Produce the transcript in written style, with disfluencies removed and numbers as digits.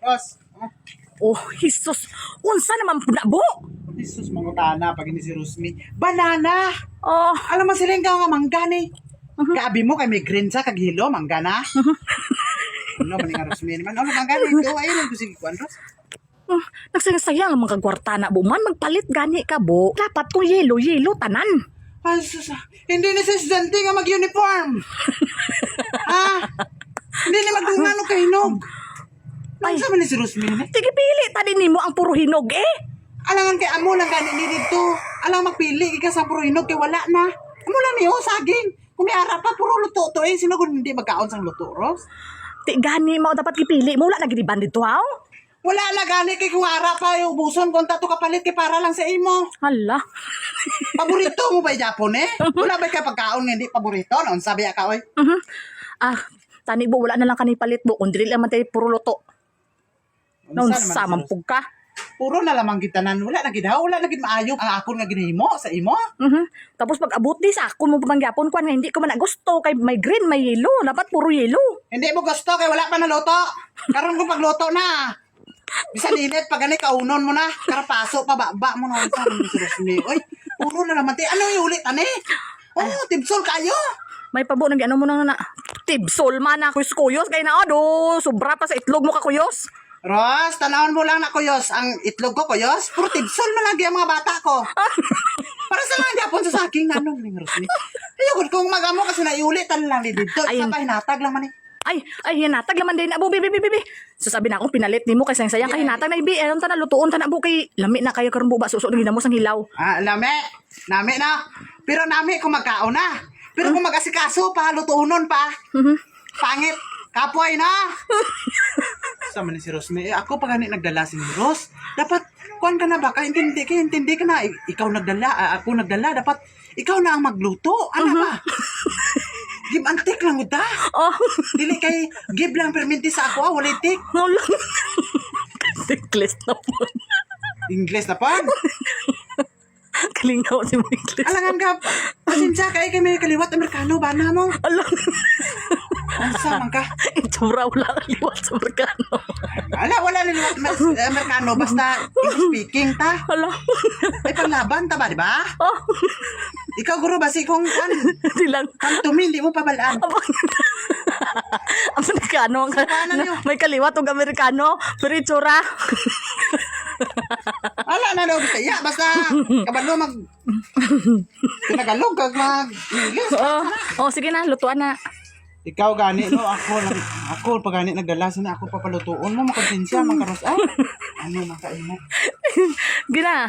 Ros. Oh, Jesus. Unsa naman po na, bo? Jesus, mangutana pag ini si Rosmi. Banana. Oh, Alam mo sila nga mangga ni. Gabi mo kay may green sa kagilo, mangga na. Ano man nga Rosmi man. Ano mangga ni ito? Ayun ko sige kuan Ros. nagsayang ang mga kwarta na, bo man. Magpalit gani ka, bo. Dapat kung yelo, tanan. Ay, sus, hindi ni si estudyante nga mag-uniform. Hindi ni magdungano kay hinog. Ay, sa man ni si Rosmi ni? Tigipili, tanin mo ang puro hinog, eh. Alangan kay amo lang gani ni dito. Alang magpili ka sa puro hinog kay wala na. Amo lang niyo saging. Kung may ara pa puro luto to eh sino kun hindi magkaon sang luto, Ros? Ti gani mo dapat kipili mo, wala na gidi bandit to, haw? Wala na gani kay kung ara pa yung ubuson kung tato kapalit kay para lang sa imo. Hala. Paborito mo ba Japon eh? Wala ba kay pagkaon nga hindi paborito? Noon sabi ka oy. Tani bo, wala na lang kanipalit bo. Kung dili lang man tayo puro luto. Noon sa mampug ka. Puro na lamang gitanan. Wala na gid wala na gid maayo ang akon nga ginahimo sa imo. Tapos pag abot di sa akon mo pamangyapon kuan nga hindi ko man gusto kay may green, may yellow, dapat puro yellow. Hindi mo gusto kay wala pa na luto. Karon ko pagluto na. Bisan init pag gani kaunon mo na. Karapaso pa ba mo na sa Rosmi. Oy, puro na naman ti. Ano yung ulit ani? Oh, tibsol kayo. May pabo nang ano mo na tibsol man na kuyos kay na do, sobra pa sa itlog mo ka kuyos. Ros, tanawon mo lang na kuyos. Ang itlog ko kuyos. Puro tibsol man lagi ang mga bata ko. Para sa lang Japon sa saking nanong ni Rosmi. Ayun kung magamo kasi naiulitan lang dito. Sa pahinatag lang man eh. Ay, hinatag laman din abo, bibi. So sabi na akong pinalit nimo kay sayang kay hinatag na ibi. Alam ta na lutuon ta na bu kay lami na kayo karon buba suso ng ginamos ang hilaw. Lami. Nami na. Pero nami kung magkaon na. Pero kung mag-asikaso pa, lutuunon pa. Pangit. Kapoy na. Sama ni si Rosmi. Ako pa gani nagdala si Ros. Dapat, kuhan ka na ba? Intindi ka na. Ikaw nagdala, ako nagdala. Dapat, ikaw na ang magluto. Ano ba? Give antik lang uta. Oh. Dili kay give lang perminti sa ako, walay tik. Wala. English na po. English na pa? Kalingaw si mo English. Alangan ka, pasensya kay may kaliwat Amerikano ba na mo? Alam. Ang samang ka. Itsura wala liwat sa Amerikano. Wala niliwat Amerikano, basta English speaking ta. Hala. Ay panglaban ta ba, di ba? Oh. Ikaw guro ba si kung Silang. kantumin, di mo pabalaan. Amerikano. May kaliwat og Amerikano. Pero itsura. Ala na daw bisaya, basta kabalo mag Tinagalog kag mag English. Oh, sige na, lutuan na. Ikaw gani no, ako pag gani nagdala sa ako papalutuon mo makonsensya man karos ano man kain mo. Gina.